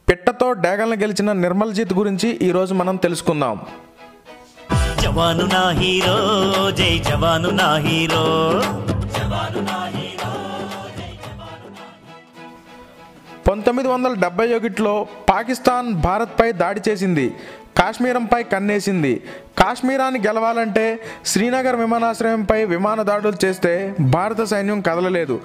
పిట్టతో డ్యాగన్లు గెలిచిన నిర్మల్జిత్ గురించి ఈరోజు మనం తెలుసుకుందాం. జవాను నా హీరో, జై జవాను నా హీరో, జవాను నా హీరో, జై జవాను నా హీరో. 1971లో పాకిస్తాన్ భారత్పై దాడి చేసింది, కాశ్మీరంపై కన్నేసింది. కాశ్మీరాన్ని గెలవాలంటే శ్రీనగర్ విమానాశ్రయంపై విమాన దాడులు చేస్తే భారత సైన్యం కదలలేదు,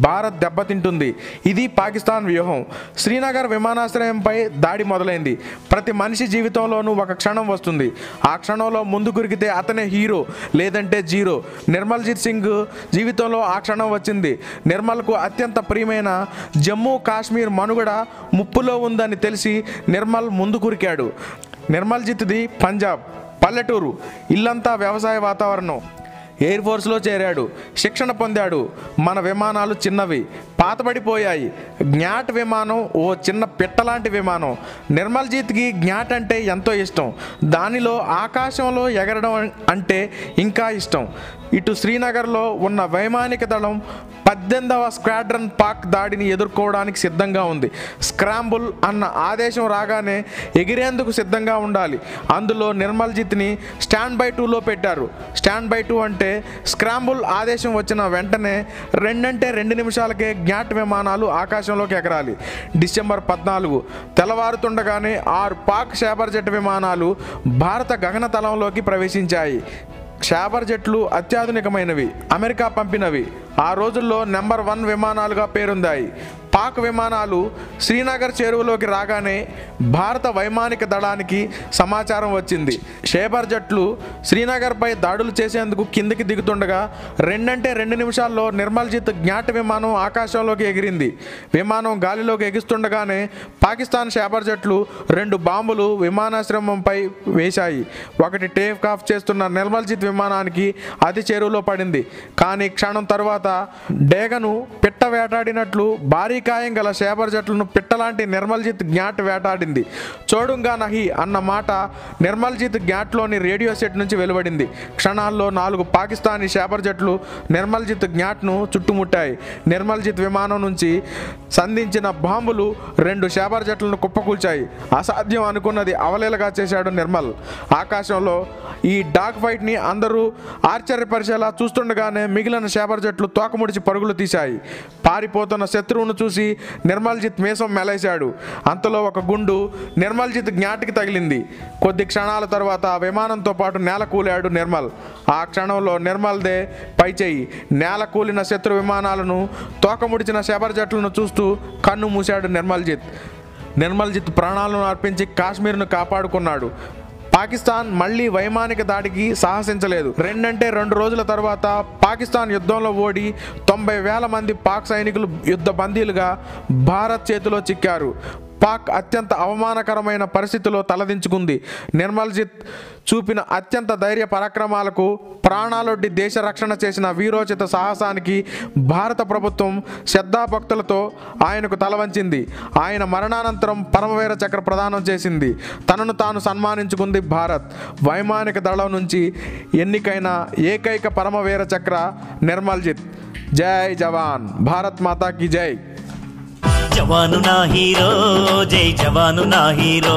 భారత్ దెబ్బతింటుంది. ఇది పాకిస్తాన్ వ్యూహం. శ్రీనగర్ విమానాశ్రయంపై దాడి మొదలైంది. ప్రతి మనిషి జీవితంలోనూ ఒక క్షణం వస్తుంది. ఆ క్షణంలో ముందు కురికితే అతనే హీరో, లేదంటే జీరో. నిర్మల్జిత్ సింగ్ జీవితంలో ఆ క్షణం వచ్చింది. నిర్మల్కు అత్యంత ప్రియమైన జమ్మూ కాశ్మీర్ మనుగడ ముప్పులో ఉందని తెలిసి నిర్మల్ ముందు కురికాడు. నిర్మల్జిత్ది పంజాబ్, పల్లెటూరు, ఇల్లంతా వ్యవసాయ వాతావరణం. ఎయిర్ ఫోర్స్లో చేరాడు, శిక్షణ పొందాడు. మన విమానాలు చిన్నవి, పాతబడిపోయాయి. జ్ఞాట్ విమానం ఓ చిన్న పిట్టలాంటి విమానం. నిర్మల్జిత్కి జ్ఞాట్ అంటే ఎంతో ఇష్టం. దానిలో ఆకాశంలో ఎగరడం అంటే ఇంకా ఇష్టం. ఇటు శ్రీనగర్లో ఉన్న వైమానిక దళం 18వ స్క్వాడ్రన్ పాక్ దాడిని ఎదుర్కోవడానికి సిద్ధంగా ఉంది. స్క్రాంబుల్ అన్న ఆదేశం రాగానే ఎగిరేందుకు సిద్ధంగా ఉండాలి. అందులో నిర్మల్జిత్ని స్టాండ్ బై 2లో పెట్టారు. స్టాండ్ బై 2 అంటే స్క్రాంబుల్ ఆదేశం వచ్చిన వెంటనే 2 నిమిషాలకే జ్ఞాట్ విమానాలు ఆకాశంలోకి ఎగరాలి. డిసెంబర్ 14 తెల్లవారుతుండగానే 6 పాక్ షాబర్ జెట్ విమానాలు భారత గగనతలంలోకి ప్రవేశించాయి. షాబర్ జెట్లు అత్యాధునికమైనవి, అమెరికా పంపినవి. ఆ రోజుల్లో నెంబర్ 1 విమానాలుగా పేరొందాయి. పాక్ విమానాలు శ్రీనగర్ చేరువలోకి రాగానే భారత వైమానిక దళానికి సమాచారం వచ్చింది. షేబర్ జట్లు శ్రీనగర్పై దాడులు చేసేందుకు కిందికి దిగుతుండగా 2 నిమిషాల్లో నిర్మల్జిత్ జ్ఞాట్ విమానం ఆకాశంలోకి ఎగిరింది. విమానం గాలిలోకి ఎగిస్తుండగానే పాకిస్తాన్ షేబర్ జట్లు 2 బాంబులు విమానాశ్రయంపై వేశాయి. ఒకటి టేక్ ఆఫ్ చేస్తున్న నిర్మల్జిత్ విమానానికి అతి చేరువలో పడింది. కానీ క్షణం తర్వాత డేగను పిట్ట వేటాడినట్లు భారీ కాయం గల షేబర్ జట్లను పిట్టలాంటి నిర్మల్జిత్ జ్ఞాట్ వేటాడింది. చోడుంగా నహి అన్న మాట నిర్మల్జిత్ జ్ఞాట్లోని రేడియో సెట్ నుంచి వెలువడింది. క్షణాల్లో 4 పాకిస్తానీ షేబర్ జట్లు నిర్మల్జిత్ జ్ఞాట్ను చుట్టుముట్టాయి. నిర్మల్జిత్ విమానం నుంచి సంధించిన బాంబులు 2 షేబర్ జట్లను కుప్పకూల్చాయి. అసాధ్యం అనుకున్నది అవలీలగా చేశాడు నిర్మల్. ఆకాశంలో ఈ డాగ్ ఫైట్ని అందరూ ఆశ్చర్యపరిచేలా చూస్తుండగానే మిగిలిన షేబర్ జట్లు తోకముడిచి పరుగులు తీశాయి. పారిపోతున్న శత్రువును చూసి నిర్మల్జిత్ మీసం మెలేశాడు. అంతలో ఒక గుండు నిర్మల్జిత్ జ్ఞాట్కి తగిలింది. కొద్ది క్షణాల తర్వాత విమానంతో పాటు నేల కూలాడు నిర్మల్. ఆ క్షణంలో నిర్మల్దే పైచేయి. నేల కూలిన శత్రు విమానాలను, తోకముడిచిన షేబర్ జట్లను చూస్తూ కన్ను మూశాడు నిర్మల్జిత్ ప్రాణాలను అర్పించి కాశ్మీర్ను కాపాడుకున్నాడు. పాకిస్తాన్ మళ్ళీ వైమానిక దాడికి సాహసించలేదు. 2 రోజుల తర్వాత పాకిస్తాన్ యుద్ధంలో ఓడి 90,000 మంది పాక్ సైనికులు యుద్ధ బందీలుగా భారత్ చేతిలో చిక్కారు. పాక్ అత్యంత అవమానకరమైన పరిస్థితిలో తలదించుకుంది. నిర్మల్జిత్ చూపిన అత్యంత ధైర్య పరాక్రమాలకు, ప్రాణాలొడ్డి దేశ రక్షణ చేసిన వీరోచిత సాహసానికి భారత ప్రభుత్వం శ్రద్ధాభక్తులతో ఆయనకు తలవంచింది. ఆయన మరణానంతరం పరమవీర చక్ర ప్రదానం చేసింది. తనను తాను సన్మానించుకుంది భారత్. వైమానిక దళం నుంచి ఎన్నికైన ఏకైక పరమవీర చక్ర నిర్మల్జిత్. జై జవాన్, భారత్ మాతాకి జై. జవాను నా హీరో, జై జవాను నా హీరో.